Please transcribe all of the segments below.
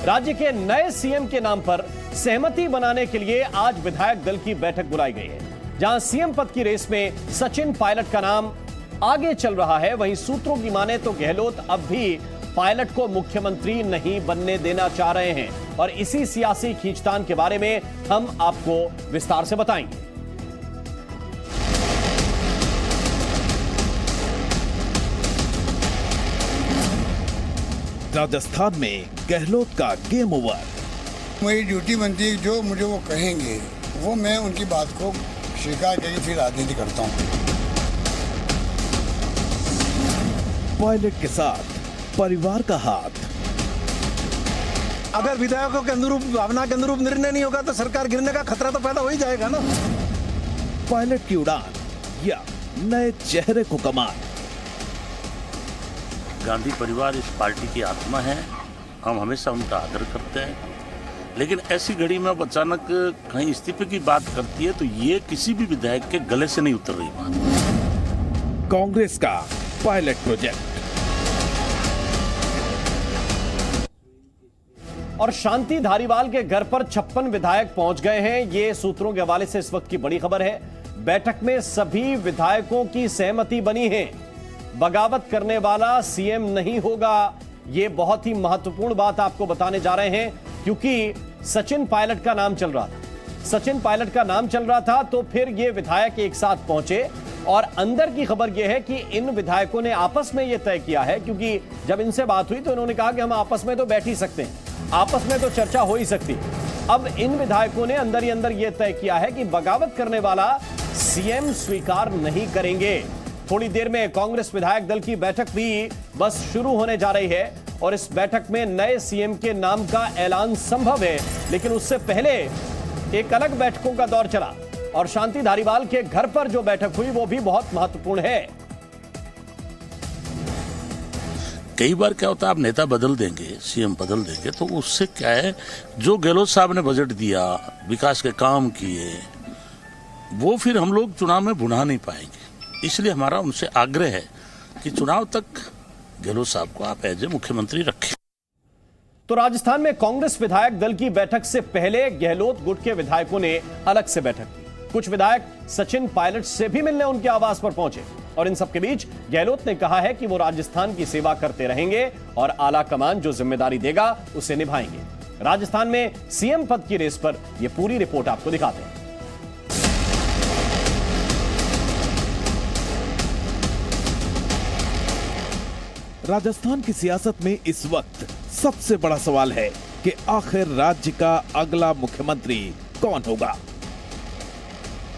राज्य के नए सीएम के नाम पर सहमति बनाने के लिए आज विधायक दल की बैठक बुलाई गई है, जहां सीएम पद की रेस में सचिन पायलट का नाम आगे चल रहा है। वहीं सूत्रों की माने तो गहलोत अब भी पायलट को मुख्यमंत्री नहीं बनने देना चाह रहे हैं और इसी सियासी खींचतान के बारे में हम आपको विस्तार से बताएंगे। राजस्थान में गहलोत का गेम ओवर। मेरी ड्यूटी बनती है, जो मुझे वो कहेंगे वो मैं उनकी बात को स्वीकार करके फिर राजनीति करता हूँ। पायलट के साथ परिवार का हाथ। अगर विधायकों के अनुरूप भावना के अनुरूप निर्णय नहीं होगा तो सरकार गिरने का खतरा तो पैदा हो ही जाएगा ना। पायलट की उड़ान या नए चेहरे को कमान। गांधी परिवार इस पार्टी की आत्मा है, हम हमेशा उनका आदर करते हैं, लेकिन ऐसी घड़ी में अब अचानक कहीं इस्तीफे की बात करती है तो ये किसी भी विधायक के गले से नहीं उतर रही बात। कांग्रेस का पायलट प्रोजेक्ट। और शांति धारीवाल के घर पर 56 विधायक पहुंच गए हैं। ये सूत्रों के हवाले से इस वक्त की बड़ी खबर है। बैठक में सभी विधायकों की सहमति बनी है, बगावत करने वाला सीएम नहीं होगा। यह बहुत ही महत्वपूर्ण बात आपको बताने जा रहे हैं, क्योंकि सचिन पायलट का नाम चल रहा था। सचिन पायलट का नाम चल रहा था तो फिर ये विधायक एक साथ पहुंचे और अंदर की खबर यह है कि इन विधायकों ने आपस में यह तय किया है, क्योंकि जब इनसे बात हुई तो इन्होंने कहा कि हम आपस में तो बैठ ही सकते हैं, आपस में तो चर्चा हो ही सकती। अब इन विधायकों ने अंदर ही अंदर यह तय किया है कि बगावत करने वाला सीएम स्वीकार नहीं करेंगे। थोड़ी देर में कांग्रेस विधायक दल की बैठक भी बस शुरू होने जा रही है और इस बैठक में नए सीएम के नाम का ऐलान संभव है, लेकिन उससे पहले एक अलग बैठकों का दौर चला और शांति धारीवाल के घर पर जो बैठक हुई वो भी बहुत महत्वपूर्ण है। कई बार क्या होता है, आप नेता बदल देंगे, सीएम बदल देंगे तो उससे क्या है, जो गहलोत साहब ने बजट दिया, विकास के काम किए, वो फिर हम लोग चुनाव में भुना नहीं पाएंगे। इसलिए हमारा उनसे आग्रह है कि चुनाव तक गहलोत साहब को आप एज ए मुख्यमंत्री रखें। तो राजस्थान में कांग्रेस विधायक दल की बैठक से पहले गहलोत गुट के विधायकों ने अलग से बैठक की। कुछ विधायक सचिन पायलट से भी मिलने उनके आवास पर पहुंचे और इन सबके बीच गहलोत ने कहा है कि वो राजस्थान की सेवा करते रहेंगे और आला कमान जो जिम्मेदारी देगा उसे निभाएंगे। राजस्थान में सीएम पद की रेस पर यह पूरी रिपोर्ट आपको दिखाते हैं। राजस्थान की सियासत में इस वक्त सबसे बड़ा सवाल है कि आखिर राज्य का अगला मुख्यमंत्री कौन होगा।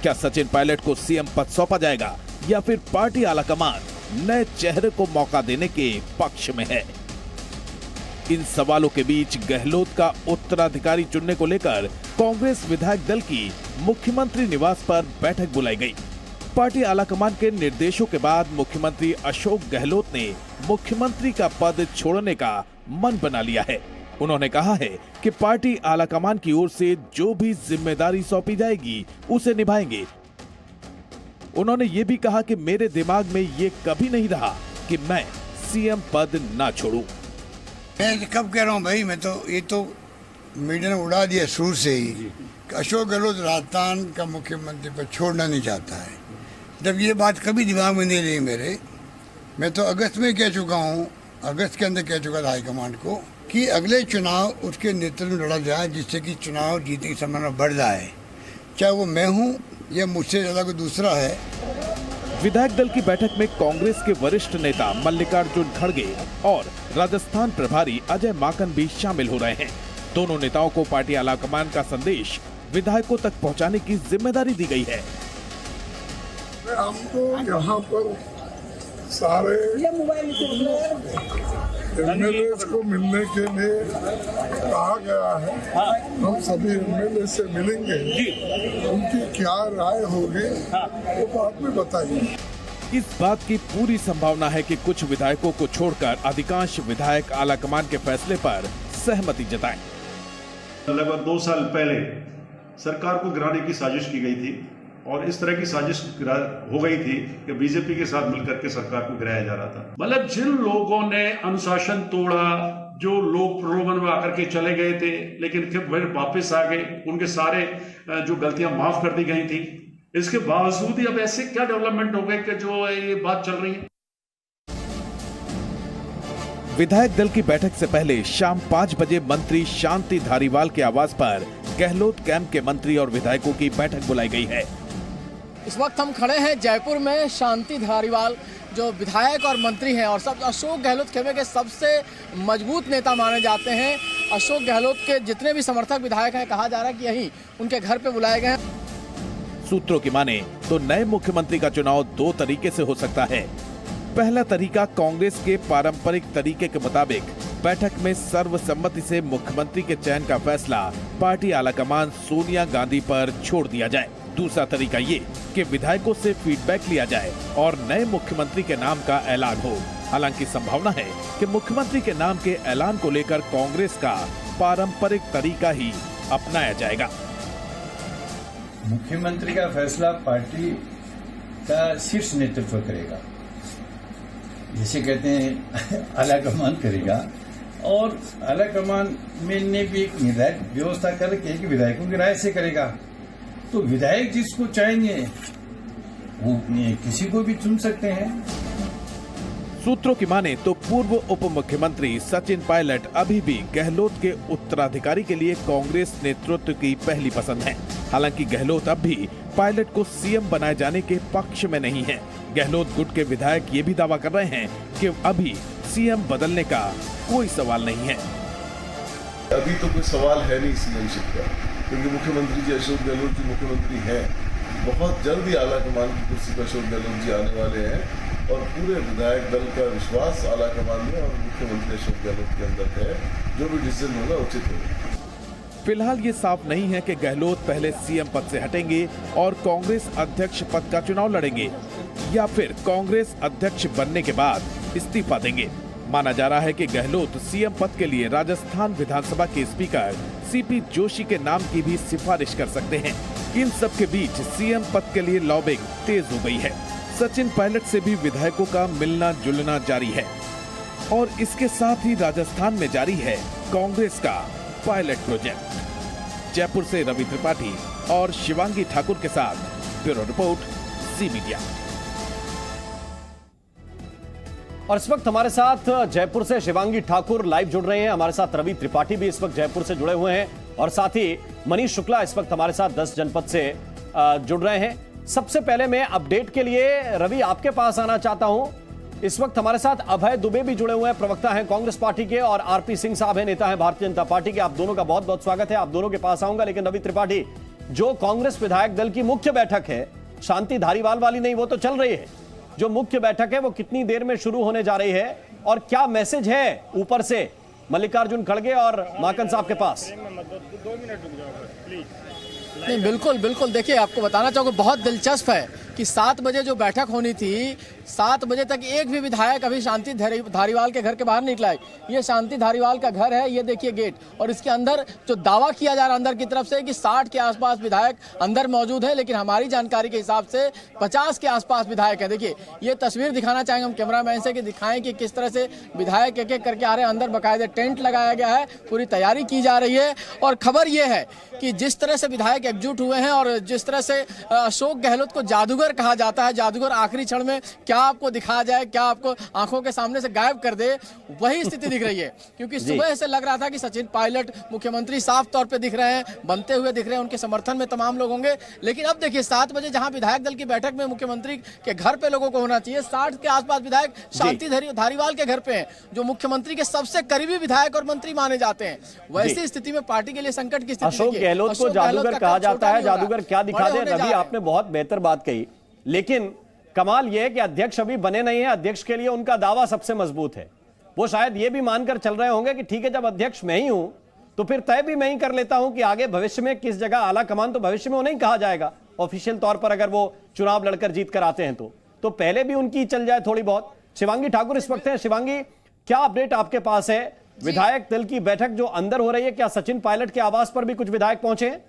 क्या सचिन पायलट को सीएम पद सौंपा जाएगा या फिर पार्टी आलाकमान नए चेहरे को मौका देने के पक्ष में है। इन सवालों के बीच गहलोत का उत्तराधिकारी चुनने को लेकर कांग्रेस विधायक दल की मुख्यमंत्री निवास पर बैठक बुलाई गई। पार्टी आलाकमान के निर्देशों के बाद मुख्यमंत्री अशोक गहलोत ने मुख्यमंत्री का पद छोड़ने का मन बना लिया है। उन्होंने कहा है कि पार्टी आलाकमान की ओर से जो भी जिम्मेदारी सौंपी जाएगी उसे निभाएंगे। उन्होंने ये भी कहा कि मेरे दिमाग में ये कभी नहीं रहा कि मैं सीएम पद ना छोड़ूं। मैं कब कह रहा हूँ भाई, मैं तो ये तो मीडिया ने उड़ा दिया शुरू से ही कि अशोक गहलोत राजस्थान का मुख्यमंत्री पद छोड़ना नहीं चाहता है। जब ये बात कभी दिमाग में नहीं रही मेरे, मैं तो अगस्त में कह चुका हूँ, अगस्त के अंदर कह चुका था हाईकमांड को कि अगले चुनाव उसके नेतृत्व में लड़ा जाए, जिससे कि चुनाव जीतने की संभावना बढ़ जाए, चाहे वो मैं हूँ या मुझसे ज्यादा कोई दूसरा है। विधायक दल की बैठक में कांग्रेस के वरिष्ठ नेता मल्लिकार्जुन खड़गे और राजस्थान प्रभारी अजय माकन भी शामिल हो रहे हैं। दोनों नेताओं को पार्टी आलाकमान का संदेश विधायकों तक पहुंचाने की जिम्मेदारी दी गई है। हमको यहाँ पर सारे एमएलए को मिलने के लिए कहा गया है। हम सभी एमएलए से मिलेंगे, उनकी क्या राय होगी वो बाद में बताइए। इस बात की पूरी संभावना है कि कुछ विधायकों को छोड़कर अधिकांश विधायक आलाकमान के फैसले पर सहमति जताएं। लगभग 2 साल पहले सरकार को गिराने की साजिश की गई थी और इस तरह की साजिश हो गई थी कि बीजेपी के साथ मिलकर के सरकार को गिराया जा रहा था। मतलब जिन लोगों ने अनुशासन तोड़ा, जो लोग प्रलोभन में आकर के चले गए थे लेकिन फिर वापस आ गए, उनके सारे जो गलतियां माफ कर दी गई थी। इसके बावजूद ही अब ऐसे क्या डेवलपमेंट हो गए कि जो ये बात चल रही है। विधायक दल की बैठक से पहले शाम 5 बजे मंत्री शांति धारीवाल के आवास पर गहलोत कैंप के मंत्री और विधायकों की बैठक बुलाई गई है। इस वक्त हम खड़े हैं जयपुर में। शांति धारीवाल जो विधायक और मंत्री हैं और सब अशोक गहलोत खेमे के सबसे मजबूत नेता माने जाते हैं। अशोक गहलोत के जितने भी समर्थक विधायक हैं, कहा जा रहा है कि यही उनके घर पे बुलाए गए हैं। सूत्रों की माने तो नए मुख्यमंत्री का चुनाव 2 तरीके से हो सकता है। पहला तरीका कांग्रेस के पारंपरिक तरीके के मुताबिक बैठक में सर्वसम्मति से मुख्यमंत्री के चयन का फैसला पार्टी आलाकमान सोनिया गांधी पर छोड़ दिया जाए। दूसरा तरीका ये कि विधायकों से फीडबैक लिया जाए और नए मुख्यमंत्री के नाम का ऐलान हो। हालांकि संभावना है कि मुख्यमंत्री के नाम के ऐलान को लेकर कांग्रेस का पारंपरिक तरीका ही अपनाया जाएगा। मुख्यमंत्री का फैसला पार्टी का शीर्ष नेतृत्व करेगा, जिसे कहते हैं आलाकमान करेगा। और आलाकमान में ने भी एक निर्धारित व्यवस्था करके कि विधायकों की राय से करेगा। तो विधायक जिसको चाहेंगे वो किसी को भी चुन सकते हैं। सूत्रों की माने तो पूर्व उप मुख्यमंत्री सचिन पायलट अभी भी गहलोत के उत्तराधिकारी के लिए कांग्रेस नेतृत्व की पहली पसंद हैं। हालांकि गहलोत अब भी पायलट को सीएम बनाए जाने के पक्ष में नहीं है। गहलोत गुट के विधायक ये भी दावा कर रहे हैं कि अभी सीएम बदलने का कोई सवाल नहीं है। अभी तो कोई सवाल है नहीं सीएमशिप का, क्योंकि मुख्यमंत्री जी अशोक गहलोत जी मुख्यमंत्री हैं। बहुत जल्द ही आलाकमान की कुर्सी पर अशोक गहलोत जी आने वाले हैं और पूरे विधायक दल का विश्वास आलाकमान में और मुख्यमंत्री अशोक गहलोत के अंदर है। जो भी डिसीजन होगा उचित होगा। फिलहाल ये साफ नहीं है कि गहलोत पहले सीएम पद से हटेंगे और कांग्रेस अध्यक्ष पद का चुनाव लड़ेंगे या फिर कांग्रेस अध्यक्ष बनने के बाद इस्तीफा देंगे। माना जा रहा है कि गहलोत सीएम पद के लिए राजस्थान विधानसभा के स्पीकर सीपी जोशी के नाम की भी सिफारिश कर सकते हैं। इन सब के बीच सीएम पद के लिए लॉबिंग तेज हो गई है। सचिन पायलट से भी विधायकों का मिलना जुलना जारी है और इसके साथ ही राजस्थान में जारी है कांग्रेस का पायलट प्रोजेक्ट। जयपुर से रवि त्रिपाठी और शिवांगी ठाकुर के साथ ब्यूरो रिपोर्ट, जी मीडिया। और इस वक्त हमारे साथ जयपुर से शिवांगी ठाकुर लाइव जुड़ रहे हैं। हमारे साथ रवि त्रिपाठी भी इस वक्त जयपुर से जुड़े हुए हैं और साथ ही मनीष शुक्ला इस वक्त हमारे साथ 10 जनपद से जुड़ रहे हैं। सबसे पहले मैं अपडेट के लिए रवि आपके पास आना चाहता हूं। इस वक्त हमारे साथ अभय दुबे भी जुड़े हुए हैं, प्रवक्ता हैं कांग्रेस पार्टी के, और आरपी सिंह साहब हैं, नेता हैं भारतीय जनता पार्टी के। आप दोनों का बहुत बहुत स्वागत है। आप दोनों के पास आऊंगा, लेकिन रवि त्रिपाठी, जो कांग्रेस विधायक दल की मुख्य बैठक है, शांति धारीवाल वाली नहीं, वो तो चल रही है। जो मुख्य बैठक है वो कितनी देर में शुरू होने जा रही है और क्या मैसेज है ऊपर से मल्लिकार्जुन खड़गे और माकन साहब के पास? नहीं, बिल्कुल बिल्कुल। देखिए, आपको बताना चाहूँगा, बहुत दिलचस्प है कि 7 बजे जो बैठक होनी थी, 7 बजे तक एक भी विधायक अभी शांति धारीवाल के घर के बाहर निकला है। ये शांति धारीवाल का घर है, ये देखिए गेट, और इसके अंदर जो दावा किया जा रहा है अंदर की तरफ से कि 60 के आसपास विधायक अंदर मौजूद है, लेकिन हमारी जानकारी के हिसाब से 50 के आसपास विधायक है। देखिए, ये तस्वीर दिखाना चाहेंगे हम कैमरामैन से कि दिखाएं कि किस तरह से विधायक एक एक करके आ रहे हैं। अंदर बाकायदे टेंट लगाया गया है, पूरी तैयारी की जा रही है। और खबर ये है कि जिस तरह से विधायक एकजुट हुए हैं और जिस तरह से अशोक गहलोत को जादूगर कहा जाता है, जादूगर आखिरी क्षण में क्या आपको दिखा जाए, क्या आपको आंखों के सामने से गायब कर दे, वही स्थिति दिख रही है। क्योंकि सुबह से लग रहा था कि सचिन पायलट मुख्यमंत्री साफ तौर पे दिख रहे हैं, बनते हुए दिख रहे हैं, उनके समर्थन में तमाम लोग होंगे। लेकिन अब देखिए, 7 बजे जहां विधायक दल की बैठक में मुख्यमंत्री के घर पे लोगों को होना चाहिए, 60 के आसपास विधायक शांति धारीवाल के घर पे हैं, जो मुख्यमंत्री के सबसे करीबी विधायक और मंत्री माने जाते हैं। वैसी स्थिति में पार्टी के लिए संकट की स्थिति। अशोक गहलोत को जादूगर कहा जाता है, जादूगर क्या दिखा दे? रवि, आपने बहुत बेहतर बात कही, लेकिन कमाल यह है कि अध्यक्ष अभी बने नहीं है। अध्यक्ष के लिए उनका दावा सबसे मजबूत है। वो शायद ये भी मानकर चल रहे होंगे कि ठीक है, जब अध्यक्ष मैं ही हूं तो फिर तय भी मैं ही कर लेता हूं कि आगे भविष्य में किस जगह आला कमान, तो भविष्य में वो नहीं कहा जाएगा ऑफिशियल तौर पर, अगर वो चुनाव लड़कर जीत कर आते हैं तो पहले भी उनकी चल जाए थोड़ी बहुत। शिवांगी ठाकुर इस वक्त है। शिवांगी, क्या अपडेट आपके पास है? विधायक दल की बैठक जो अंदर हो रही है, क्या सचिन पायलट के आवास पर भी कुछ विधायक पहुंचे हैं?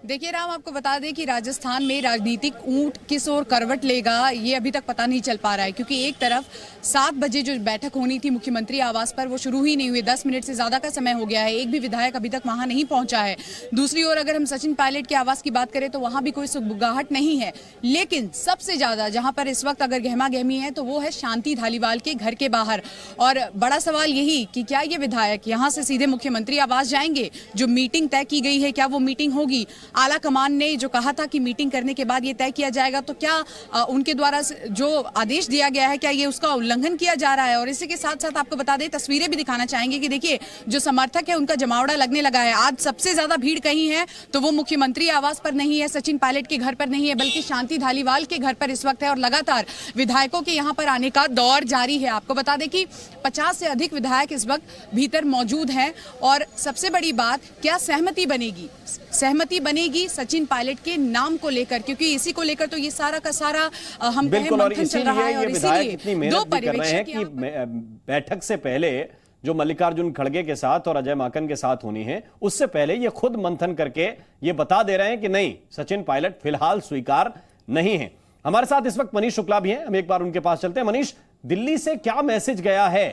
देखिए राम, आपको बता दें कि राजस्थान में राजनीतिक ऊंट किस ओर करवट लेगा ये अभी तक पता नहीं चल पा रहा है, क्योंकि एक तरफ 7 बजे जो बैठक होनी थी मुख्यमंत्री आवास पर वो शुरू ही नहीं हुई। 10 मिनट से ज्यादा का समय हो गया है, एक भी विधायक अभी तक वहां नहीं पहुंचा है। दूसरी ओर अगर हम सचिन पायलट के आवास की बात करें तो वहां भी कोई सुगबुगाहट नहीं है। लेकिन सबसे ज्यादा जहां पर इस वक्त अगर गहमा गहमी है तो वो है शांति धालीवाल के घर के बाहर। और बड़ा सवाल यही कि क्या ये विधायक यहां से सीधे मुख्यमंत्री आवास जाएंगे? जो मीटिंग तय की गई है क्या वो मीटिंग होगी? आला कमान ने जो कहा था कि मीटिंग करने के बाद ये तय किया जाएगा, तो क्या उनके द्वारा जो आदेश दिया गया है क्या ये उसका उल्लंघन किया जा रहा है? और इसी के साथ साथ आपको बता दें, तस्वीरें भी दिखाना चाहेंगे कि देखिए जो समर्थक है उनका जमावड़ा लगने लगा है। आज सबसे ज्यादा भीड़ कहीं है तो वो मुख्यमंत्री आवास पर नहीं है, सचिन पायलट के घर पर नहीं है, बल्कि शांति धालीवाल के घर पर इस वक्त है। और लगातार विधायकों के यहाँ पर आने का दौर जारी है। आपको बता दें कि 50 से अधिक विधायक इस वक्त भीतर मौजूद हैं। और सबसे बड़ी बात, क्या सहमति बनेगी? सहमति बनेगी सचिन पायलट के नाम को लेकर, क्योंकि इसी को लेकर तो ये सारा का सारा हम कहें मंथन चल रहा है। और इसीलिए दो पर्यवेक्षक कि बैठक से पहले जो मल्लिकार्जुन खड़गे के साथ और अजय माकन के साथ होनी है, उससे पहले ये खुद मंथन करके ये बता दे रहे हैं कि नहीं, सचिन पायलट फिलहाल स्वीकार नहीं है। हमारे साथ इस वक्त मनीष शुक्ला भी हैं, हम एक बार उनके पास चलते हैं। मनीष, दिल्ली से क्या मैसेज गया है,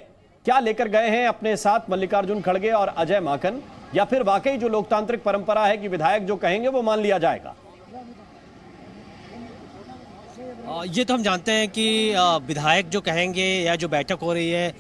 क्या लेकर गए हैं अपने साथ मल्लिकार्जुन खड़गे और अजय माकन, या फिर वाकई जो लोकतांत्रिक परंपरा है कि विधायक जो कहेंगे वो मान लिया जाएगा? ये तो हम जानते हैं कि विधायक जो कहेंगे या जो बैठक हो रही है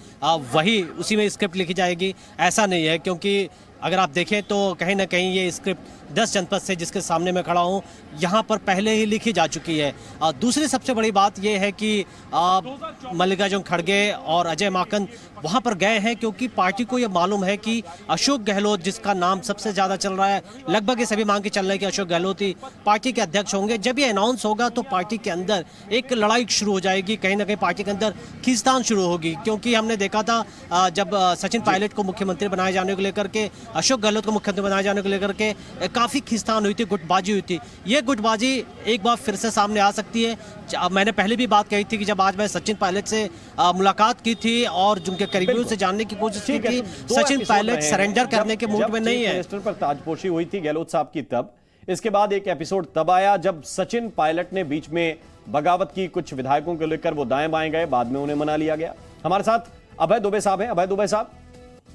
वही उसी में स्क्रिप्ट लिखी जाएगी। ऐसा नहीं है, क्योंकि अगर आप देखें तो कहीं ना कहीं ये स्क्रिप्ट 10 जनपद से जिसके सामने मैं खड़ा हूँ यहाँ पर पहले ही लिखी जा चुकी है। दूसरी सबसे बड़ी बात ये है कि मल्लिकार्जुन खड़गे और अजय माकन वहाँ पर गए हैं क्योंकि पार्टी को ये मालूम है कि अशोक गहलोत, जिसका नाम सबसे ज़्यादा चल रहा है, लगभग ये सभी मांग के चल रहे हैं कि अशोक गहलोत ही पार्टी के अध्यक्ष होंगे। जब ये अनाउंस होगा तो पार्टी के अंदर एक लड़ाई शुरू हो जाएगी, कहीं ना कहीं पार्टी के अंदर खींचतान शुरू होगी। क्योंकि हमने देखा था जब सचिन पायलट को मुख्यमंत्री बनाए जाने को लेकर के, अशोक गहलोत को मुख्यमंत्री बनाए जाने को लेकर के काफ़ी खींचतान हुई थी, गुटबाजी हुई थी। ये गुटबाजी एक बार फिर से सामने आ सकती है। मैंने पहले भी बात कही थी कि जब आज मैं सचिन पायलट से मुलाकात की थी और उनके करीबियों से जानने की कोशिश की थी, सचिन पायलट सरेंडर करने के मूड में नहीं है। मिनिस्टर पर ताजपोशी हुई थी गहलोत साहब की, तब इसके बाद एक एपिसोड तब आया जब सचिन पायलट ने बीच में बगावत की, कुछ विधायकों को लेकर वो दाएं बाएं गए, बाद में उन्हें मना लिया गया। हमारे साथ अभय दुबे साहब हैं। अभय दुबे साहब,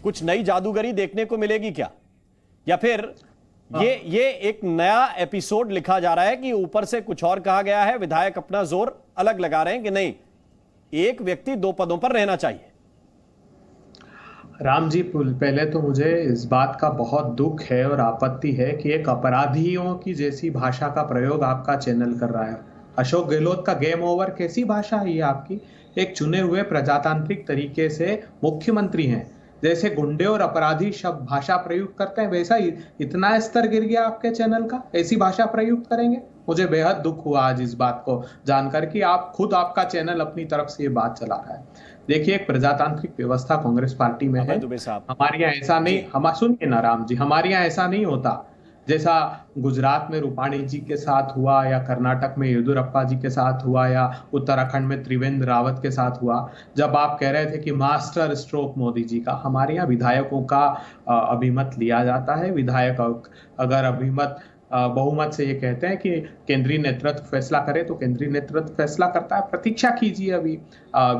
कुछ नई जादूगरी देखने को मिलेगी क्या, या फिर ये एक नया एपिसोड लिखा जा रहा है कि ऊपर से कुछ और कहा गया है, विधायक अपना जोर अलग लगा रहे हैं कि नहीं, एक व्यक्ति 2 पदों पर रहना चाहिए? राम जी, पहले तो मुझे इस बात का बहुत दुख है और आपत्ति है कि एक अपराधियों की जैसी भाषा का प्रयोग आपका चैनल कर रहा है। अशोक गहलोत का गेम ओवर कैसी भाषा है ये आपकी? एक चुने हुए प्रजातांत्रिक तरीके से मुख्यमंत्री हैं, जैसे गुंडे और अपराधी शब्द भाषा प्रयुक्त करते हैं, वैसा ही इतना स्तर गिर गया आपके चैनल का, ऐसी भाषा प्रयुक्त करेंगे? मुझे बेहद दुख हुआ आज इस बात को जानकर कि आप खुद, आपका चैनल अपनी तरफ से ये बात चला रहा है। देखिए, एक प्रजातांत्रिक व्यवस्था कांग्रेस पार्टी में है। हमारे यहाँ ऐसा नहीं, हम सुनिए ना राम जी, हमारे यहाँ ऐसा नहीं होता जैसा गुजरात में रूपाणी जी के साथ हुआ, या कर्नाटक में येदुरप्पा जी के साथ हुआ, या उत्तराखंड में त्रिवेंद्र रावत के साथ हुआ। जब आप कह रहे थे कि मास्टर स्ट्रोक मोदी जी का, हमारे यहाँ विधायकों का अभिमत लिया जाता है। विधायक अगर अभिमत बहुमत से ये कहते हैं कि केंद्रीय नेतृत्व फैसला करे तो केंद्रीय नेतृत्व फैसला करता है। प्रतीक्षा कीजिए, अभी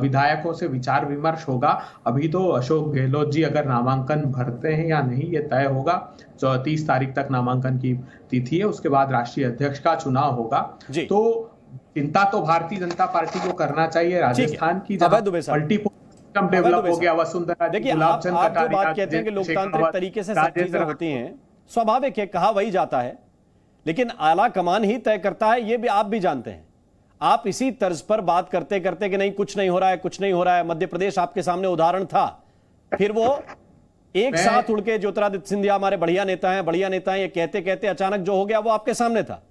विधायकों से विचार विमर्श होगा। अभी तो अशोक गहलोत जी अगर नामांकन भरते हैं या नहीं ये तय होगा। 30 तारीख तक नामांकन की तिथि है, उसके बाद राष्ट्रीय अध्यक्ष का चुनाव होगा। तो चिंता तो भारतीय जनता पार्टी को करना चाहिए। राजस्थान की डेवलप हो गया, वसुंधरा, देखिए आप जो बात कहते हैं कि लोकतांत्रिक तरीके से सब चीजें होती हैं, स्वाभाविक है, कहा वही जाता है, लेकिन आला कमान ही तय करता है, ये भी आप भी जानते हैं। आप इसी तर्ज पर बात करते करते कि नहीं कुछ नहीं हो रहा है, कुछ नहीं हो रहा है। मध्य प्रदेश आपके सामने उदाहरण था, फिर वो एक साथ उड़ के ज्योतिरादित्य सिंधिया हमारे बढ़िया नेता हैं, बढ़िया नेता हैं, ये कहते कहते अचानक जो हो गया वो आपके सामने था।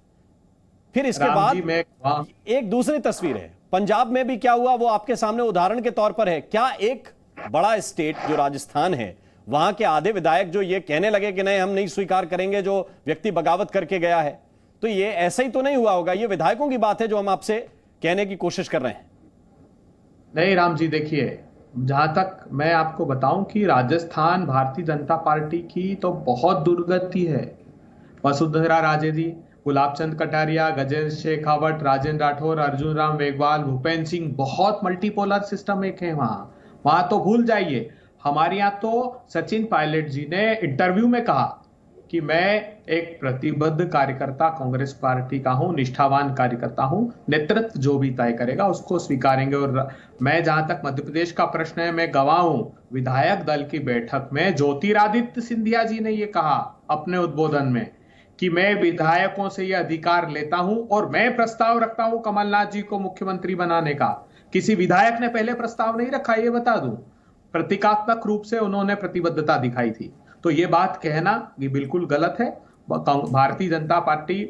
फिर इसके बाद एक दूसरी तस्वीर है, पंजाब में भी क्या हुआ वो आपके सामने उदाहरण के तौर पर है। क्या एक बड़ा स्टेट जो राजस्थान है, वहां के आधे विधायक जो ये कहने लगे कि नहीं हम नहीं स्वीकार करेंगे जो व्यक्ति बगावत करके गया है, तो ये ऐसा ही तो नहीं हुआ होगा। ये विधायकों की बात है जो हम आपसे कहने की कोशिश कर रहे हैं। नहीं राम जी, देखिए, जहां तक मैं आपको बताऊं कि राजस्थान भारतीय जनता पार्टी की तो बहुत दुर्गति है। वसुंधरा राजे जी, गुलाबचंद कटारिया, गजेंद्र शेखावत, राजेंद्र राठौर, अर्जुन राम मेघवाल, भूपेंद्र सिंह, बहुत मल्टीपोलर सिस्टम एक है वहां तो भूल जाइए। हमारे यहाँ तो सचिन पायलट जी ने इंटरव्यू में कहा कि मैं एक प्रतिबद्ध कार्यकर्ता कांग्रेस पार्टी का हूं, निष्ठावान कार्यकर्ता हूं, नेतृत्व जो भी तय करेगा उसको स्वीकारेंगे। और मैं, जहां तक मध्य प्रदेश का प्रश्न है, मैं गवाह हूं। विधायक दल की बैठक में ज्योतिरादित्य सिंधिया जी ने ये कहा अपने उद्बोधन में कि मैं विधायकों से यह अधिकार लेता हूं और मैं प्रस्ताव रखता हूं कमलनाथ जी को मुख्यमंत्री बनाने का। किसी विधायक ने पहले प्रस्ताव नहीं रखा, ये बता दूं। प्रतीकात्मक रूप से उन्होंने प्रतिबद्धता दिखाई थी। तो ये बात कहना ये बिल्कुल गलत है। भारतीय जनता पार्टी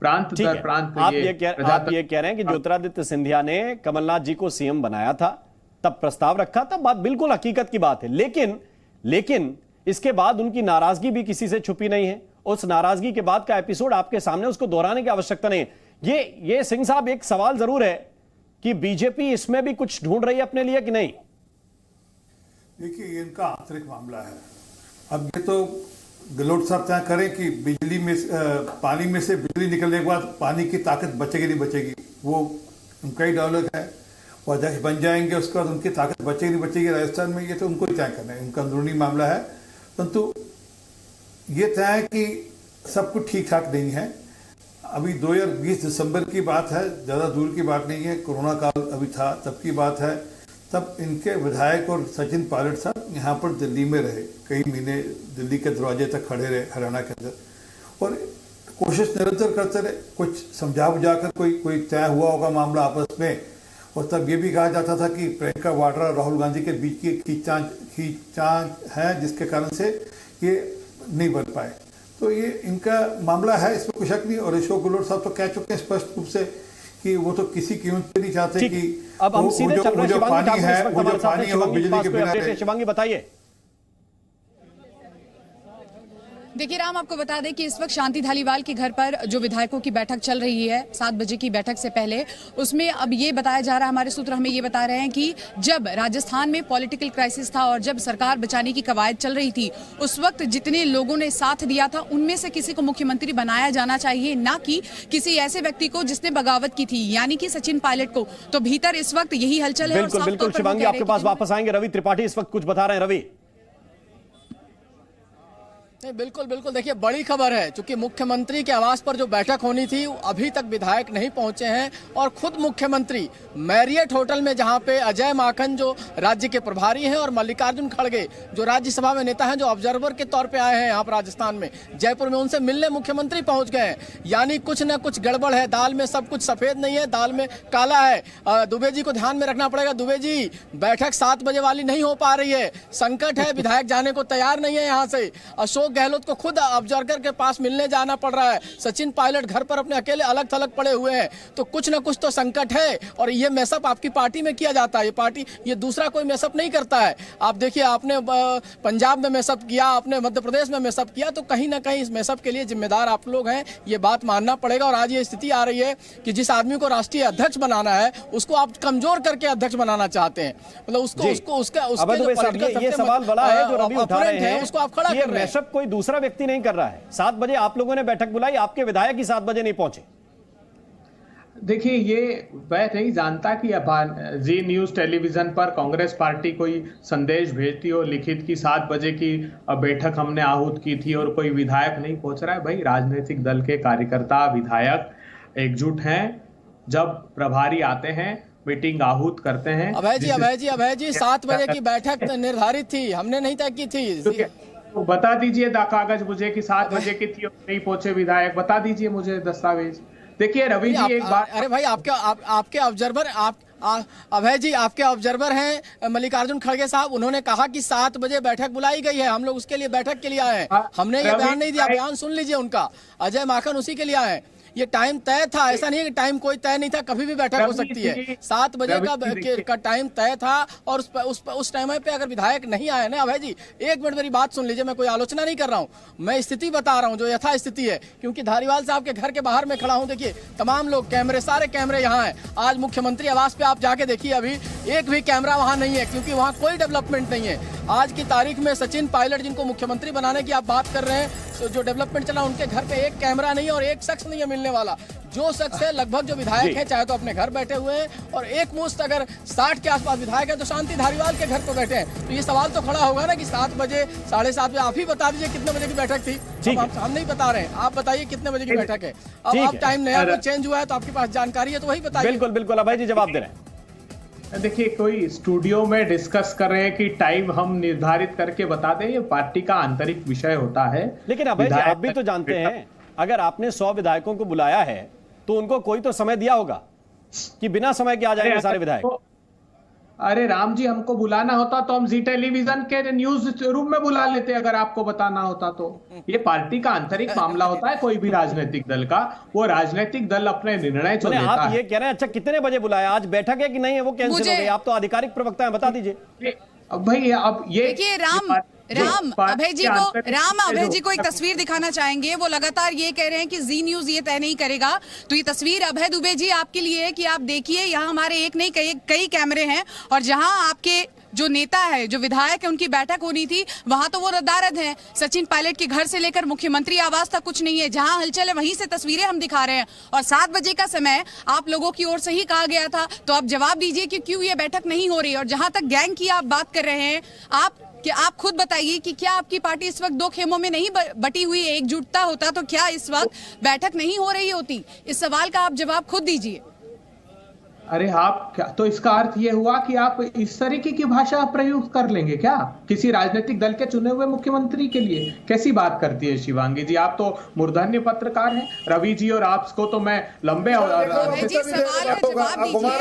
प्रांत दर प्रांत आप ये कह रहे हैं कि ज्योतिरादित्य सिंधिया ने कमलनाथ जी को सीएम बनाया था, तब प्रस्ताव रखा था, बात बिल्कुल हकीकत की बात है। लेकिन इसके बाद उनकी नाराजगी भी किसी से छुपी नहीं है। उस नाराजगी के बाद का एपिसोड आपके सामने, उसको दोहराने की आवश्यकता नहीं है। ये सिंह साहब, एक सवाल जरूर है कि बीजेपी इसमें भी कुछ ढूंढ रही है अपने लिए कि नहीं? देखिए, ये इनका आंतरिक मामला है। अब ये तो गहलोत साहब तय करें कि बिजली में पानी में से बिजली निकलने के बाद पानी की ताकत बचेगी नहीं बचेगी, वो उनका ही डायलॉग है। वो अध्यक्ष बन जाएंगे, उसके बाद उनकी ताकत बचेगी नहीं बचेगी राजस्थान में, ये तो उनको ही तय करना है, उनका अंदरूनी मामला है। परंतु ये तय है कि सब कुछ ठीक ठाक नहीं है। अभी 2020 दिसंबर की बात है, ज़्यादा दूर की बात नहीं है, कोरोना काल अभी था तब की बात है। तब इनके विधायक और सचिन पायलट साहब यहाँ पर दिल्ली में रहे, कई महीने दिल्ली के दरवाजे तक खड़े रहे हरियाणा के अंदर, और कोशिश निरंतर करते रहे। कुछ समझा बुझा कर कोई तय हुआ होगा मामला आपस में। और तब ये भी कहा जाता था कि प्रियंका वाड्रा और राहुल गांधी के बीच की खींचान है, जिसके कारण से ये नहीं बन पाए। तो ये इनका मामला है, इसमें कोई शक नहीं। और अशोक गहलोत साहब तो कह चुके हैं स्पष्ट रूप से कि वो तो किसी कीमत पे नहीं चाहते कि अब हम सीधे चल रहे हैं। जो पानी है, वो जो पानी हो बिजली के बिना। शिवांगी बताइए। देखिए राम, आपको बता दें कि इस वक्त शांति धालीवाल के घर पर जो विधायकों की बैठक चल रही है 7 बजे की बैठक से पहले, उसमें अब ये बताया जा रहा है, हमारे सूत्र हमें ये बता रहे हैं कि जब राजस्थान में पॉलिटिकल क्राइसिस था और जब सरकार बचाने की कवायद चल रही थी, उस वक्त जितने लोगों ने साथ दिया था उनमें से किसी को मुख्यमंत्री बनाया जाना चाहिए, ना कि किसी ऐसे व्यक्ति को जिसने बगावत की थी, यानी कि सचिन पायलट को। तो भीतर इस वक्त यही हलचल है। बिल्कुल शिवांगी, आपके पास वापस आएंगे। रवि त्रिपाठी इस वक्त कुछ बता रहे हैं। रवि, नहीं, बिल्कुल देखिए, बड़ी खबर है। चूंकि मुख्यमंत्री के आवास पर जो बैठक होनी थी, अभी तक विधायक नहीं पहुंचे हैं और खुद मुख्यमंत्री मैरियट होटल में, जहां पे अजय माकन जो राज्य के प्रभारी हैं और मल्लिकार्जुन खड़गे जो राज्यसभा में नेता हैं, जो ऑब्जर्वर के तौर पे आए हैं यहाँ पर राजस्थान में, जयपुर में, उनसे मिलने मुख्यमंत्री पहुंच गए हैं। यानी कुछ न कुछ गड़बड़ है, दाल में सब कुछ सफेद नहीं है, दाल में काला है। दुबे जी को ध्यान में रखना पड़ेगा। दुबे जी, बैठक 7 बजे वाली नहीं हो पा रही है, संकट है, विधायक जाने को तैयार नहीं है यहाँ से। अशोक गहलोत को खुद ऑब्जर्वर के पास मिलने जाना पड़ रहा है। सचिन पायलट घर पर अपने अकेले अलग थलग पड़े हुए हैं। तो कुछ ना कुछ तो संकट है। और ये मैसअप आपकी पार्टी में किया जाता है। ये पार्टी, ये दूसरा कोई मैसअप नहीं करता है। आप देखिए, आपने पंजाब में मैसअप किया, आपने मध्य प्रदेश में मैसअप किया, तो कहीं ना कहीं इस मैसअप के लिए जिम्मेदार आप लोग हैं, ये बात मानना पड़ेगा। और आज ये स्थिति आ रही है कि जिस आदमी को राष्ट्रीय अध्यक्ष बनाना है, उसको आप कमजोर करके अध्यक्ष बनाना चाहते हैं। मतलब ये सवाल बड़ा है जो रवि उठा रहे हैं, उसको आप खड़ा कर रहे हैं। कोई दूसरा व्यक्ति नहीं कर रहा है। 7 बजे आप लोगों ने बैठक बुलाई, आपके विधायक ही 7 बजे नहीं पहुंचे। देखिए, ये मैं नहीं जानता कि जी न्यूज टेलीविजन पर कांग्रेस पार्टी कोई संदेश भेजती हो लिखित की 7 बजे की बैठक हमने आहूत की थी और कोई विधायक नहीं पहुंच रहा है। भाई, राजनीतिक दल के कार्यकर्ता विधायक एकजुट हैं, जब प्रभारी आते हैं मीटिंग आहूत करते हैं। अभय जी 7 बजे की बैठक निर्धारित थी, हमने नहीं तय की थी। तो बता दीजिए कागज मुझे कि 7 बजे की थी और नहीं पहुंचे विधायक, बता दीजिए मुझे दस्तावेज। देखिए रवि जी, एक बात, अरे भाई, आपके ऑब्जर्वर, अभय जी, आपके ऑब्जर्वर हैं मल्लिकार्जुन खड़गे साहब, उन्होंने कहा कि 7 बजे बैठक बुलाई गई है, हम लोग उसके लिए बैठक के लिए आए हैं। हमने ये बयान नहीं दिया, बयान सुन लीजिए उनका। अजय माकन उसी के लिए आए हैं। ये टाइम तय था, ऐसा नहीं है कि टाइम कोई तय नहीं था, कभी भी बैठक हो सकती है। 7 बजे का टाइम तय था और उस टाइम पे अगर विधायक नहीं आए ना, अभय जी 1 मिनट मेरी बात सुन लीजिए, मैं कोई आलोचना नहीं कर रहा हूँ, मैं स्थिति बता रहा हूँ जो यथा स्थिति है। क्योंकि धारीवाल साहब के घर के बाहर में खड़ा हूँ, देखिए तमाम लोग, कैमरे, सारे कैमरे यहाँ हैं। आज मुख्यमंत्री आवास पे आप जाके देखिए, अभी एक भी कैमरा वहाँ नहीं है, क्योंकि वहाँ कोई डेवलपमेंट नहीं है। आज की तारीख में सचिन पायलट, जिनको मुख्यमंत्री बनाने की आप बात कर रहे हैं, जो डेवलपमेंट चला उनके घर पे एक कैमरा नहीं है और एक शख्स नहीं है मिलने वाला। जो शख्स है लगभग जो विधायक है चाहे तो अपने घर बैठे हुए हैं और एक मुश्त अगर 60 के आसपास विधायक है तो शांति धारीवाल के घर पर बैठे हैं। तो ये सवाल तो खड़ा होगा ना कि 7 बजे 7:30 बजे, आप ही बता दीजिए कितने बजे की बैठक थी। हम नहीं बता रहे हैं, आप बताइए कितने बजे की बैठक है। अब आप टाइम नया चेंज हुआ है तो आपके पास जानकारी है तो वही बताइए। बिल्कुल बिल्कुल अभय जी जवाब दे रहे हैं। देखिए, कोई स्टूडियो में डिस्कस कर रहे हैं कि टाइम हम निर्धारित करके बता दें, ये पार्टी का आंतरिक विषय होता है। लेकिन अभय जी आप भी तो जानते हैं, अगर आपने 100 विधायकों को बुलाया है तो उनको कोई तो समय दिया होगा कि बिना समय के आ जाएंगे सारे विधायक। अरे राम जी, हमको बुलाना होता तो हम जी टेलीविजन के न्यूज रूम में बुला लेते अगर आपको बताना होता तो। ये पार्टी का आंतरिक मामला होता है कोई भी राजनीतिक दल का। वो राजनीतिक दल अपने निर्णय जो लेता आप है। ये कह रहे हैं अच्छा कितने बजे बुलाया, आज बैठक है कि नहीं है वो कैंसिल हो गई? आप तो आधिकारिक प्रवक्ता हैं, बता दीजिए। भाई अब ये देखिए, अभय जी को एक तस्वीर दिखाना चाहेंगे। वो लगातार ये कह रहे हैं कि जी न्यूज ये तय नहीं करेगा। तो ये तस्वीर अभय दुबे जी आपके लिए है कि आप देखिए, यहाँ हमारे एक नहीं कई कैमरे हैं और जहाँ आपके जो नेता है, जो विधायक है, उनकी बैठक होनी थी वहां तो वो रद्दारद हैं। सचिन पायलट के घर से लेकर मुख्यमंत्री आवास तक कुछ नहीं है। जहां हलचल है वहीं से तस्वीरें हम दिखा रहे हैं और 7 बजे का समय आप लोगों की ओर से ही कहा गया था। तो आप जवाब दीजिए कि क्यों ये बैठक नहीं हो रही। और जहां तक गैंग की आप बात कर रहे हैं, आप खुद बताइए कि क्या आपकी पार्टी इस वक्त 2 खेमों में नहीं बटी हुई है? एकजुटता होता तो क्या इस वक्त बैठक नहीं हो रही होती? इस सवाल का आप जवाब खुद दीजिए। अरे आप क्या, तो इसका अर्थ ये हुआ कि आप इस तरीके की भाषा प्रयोग कर लेंगे क्या किसी राजनीतिक दल के चुने हुए मुख्यमंत्री के लिए? कैसी बात करती है शिवांगी जी, आप तो मूर्धन्य पत्रकार हैं। रवि जी और आपको तो मैं लंबे सवाल का जवाब दीजिए।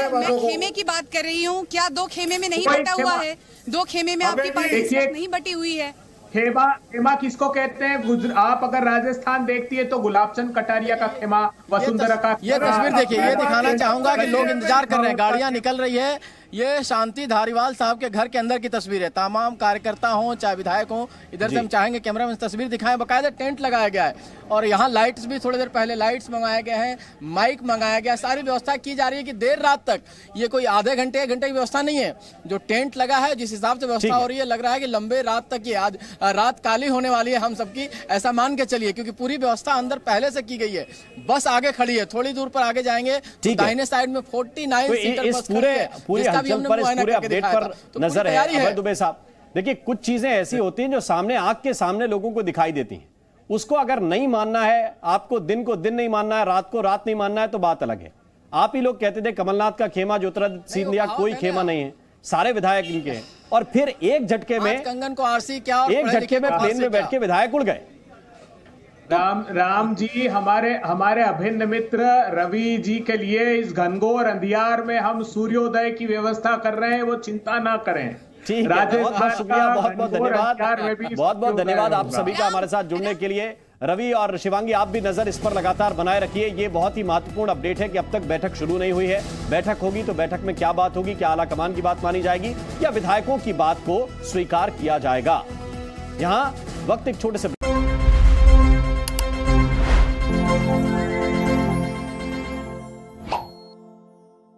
मैं खेमे की बात कर रही हूँ, क्या 2 खेमे में नहीं बटा हुआ है? 2 खेमे में आपकी पार्टी नहीं बटी हुई है। खेमा किसको कहते हैं? आप अगर राजस्थान देखती है तो गुलाबचंद कटारिया का खेमा, वसुंधरा का। ये तस्वीर देखिए, ये दिखाना चाहूंगा कि लोग इंतजार कर रहे हैं, गाड़ियां निकल रही है। ये शांति धारीवाल साहब के घर के अंदर की तस्वीर है। तमाम कार्यकर्ता हों चाहे विधायक हों, इधर से हम चाहेंगे कैमरा में तस्वीर दिखाएं। बाकायदा टेंट लगाया गया है और यहाँ लाइट्स भी थोड़ी देर पहले लाइट्स मंगाए गए हैं, माइक मंगाया गया, सारी व्यवस्था की जा रही है कि देर रात तक, ये कोई आधे घंटे 1 घंटे की व्यवस्था नहीं है। जो टेंट लगा है, जिस हिसाब से व्यवस्था हो रही है, लग रहा है कि लंबे रात तक ये आज रात काली होने वाली है हम सबकी, ऐसा मान के चलिए, क्योंकि पूरी व्यवस्था अंदर पहले से की गई है। बस आगे खड़ी है, थोड़ी दूर पर आगे जाएंगे तो दाहिने साइड में 49 सीटर बस खड़ी है, जिसका भी हमने मुआयना अपडेट पर नजर है अभय दुबे साहब। देखिए, कुछ चीजें ऐसी होती हैं जो सामने आंख के सामने लोगों को दिखाई देती हैं। उसको अगर नहीं मानना है, आपको दिन को दिन नहीं मानना है, रात को रात नहीं मानना है तो बात अलग है। आप ही लोग कहते थे कमलनाथ का खेमा ज्योतिरादित्य सिंधिया कोई खेमा नहीं है, सारे विधायक इनके हैं। और फिर एक झटके में कंगन को आरसी क्या, एक झटके में प्लेन में बैठ के विधायक उड़ गए। राम जी, हमारे अभिन्न मित्र रवि जी के लिए इस घनघोर अंधियार में हम सूर्योदय की व्यवस्था कर रहे हैं, वो चिंता ना करें। ठीक है, बहुत शुक्रिया, बहुत बहुत धन्यवाद, बहुत बहुत धन्यवाद आप सभी का हमारे साथ जुड़ने के लिए। रवि और शिवांगी, आप भी नजर इस पर लगातार बनाए रखिए। ये बहुत ही महत्वपूर्ण अपडेट है कि अब तक बैठक शुरू नहीं हुई है। बैठक होगी तो बैठक में क्या बात होगी, क्या आला कमान की बात मानी जाएगी या विधायकों की बात को स्वीकार किया जाएगा। यहाँ वक्त एक छोटे से